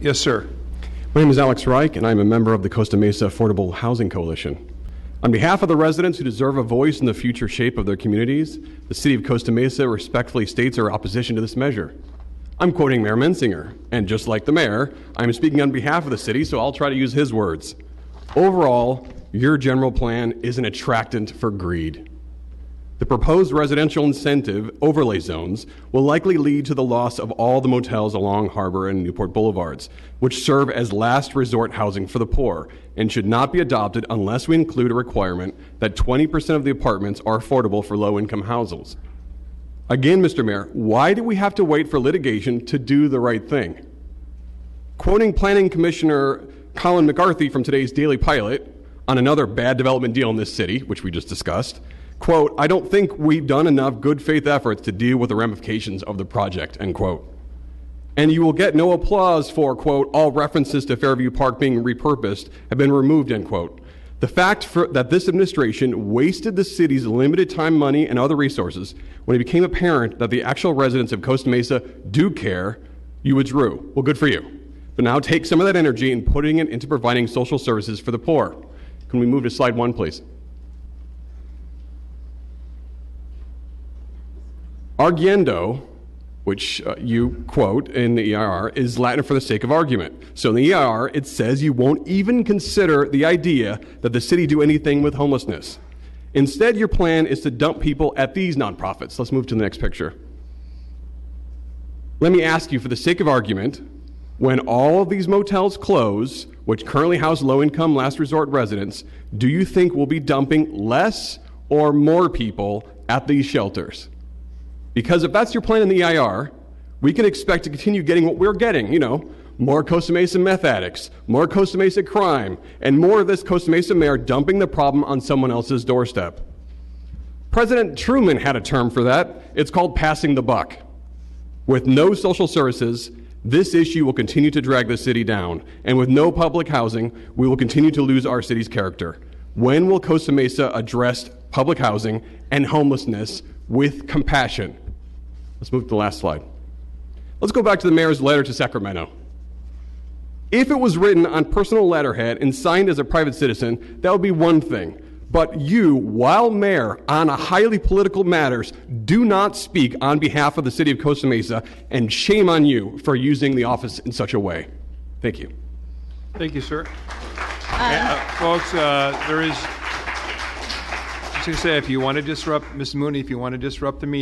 Yes, sir. My name is Alex Reich, and I'm a member of the Costa Mesa Affordable Housing Coalition. On behalf of the residents who deserve a voice in the future shape of their communities, the City of Costa Mesa respectfully states our opposition to this measure. I'm quoting Mayor Mensinger, and just like the mayor, I'm speaking on behalf of the city, so I'll try to use his words. Overall, your general plan is an attractant for greed. The proposed residential incentive overlay zones will likely lead to the loss of all the motels along Harbor and Newport Boulevards, which serve as last resort housing for the poor and should not be adopted unless we include a requirement that 20% of the apartments are affordable for low-income households. Again, Mr. Mayor, why do we have to wait for litigation to do the right thing? Quoting Planning Commissioner Colin McCarthy from today's Daily Pilot on another bad development deal in this city, which we just discussed, quote, "I don't think we've done enough good faith efforts to deal with the ramifications of the project," end quote. And you will get no applause for, quote, "all references to Fairview Park being repurposed have been removed," end quote. The fact that this administration wasted the city's limited time, money, and other resources when it became apparent that the actual residents of Costa Mesa do care, you withdrew. Well, good for you. But now take some of that energy and putting it into providing social services for the poor. Can we move to slide 1, please? Arguendo, which you quote in the EIR, is Latin for the sake of argument. So in the EIR, it says you won't even consider the idea that the city do anything with homelessness. Instead, your plan is to dump people at these nonprofits. Let's move to the next picture. Let me ask you, for the sake of argument, when all of these motels close, which currently house low-income last resort residents, do you think we'll be dumping less or more people at these shelters? Because if that's your plan in the EIR, we can expect to continue getting what we're getting, more Costa Mesa meth addicts, more Costa Mesa crime, and more of this Costa Mesa mayor dumping the problem on someone else's doorstep. President Truman had a term for that. It's called passing the buck. With no social services, this issue will continue to drag the city down. And with no public housing, we will continue to lose our city's character. When will Costa Mesa address public housing and homelessness with compassion? Let's move to the last slide. Let's go back to the mayor's letter to Sacramento. If it was written on personal letterhead and signed as a private citizen, that would be one thing. But you, while mayor on a highly political matters, do not speak on behalf of the city of Costa Mesa, and shame on you for using the office in such a way. Thank you. Thank you, sir. Folks, there is, I was going to say, if you want to disrupt, Ms. Mooney, if you want to disrupt the meeting,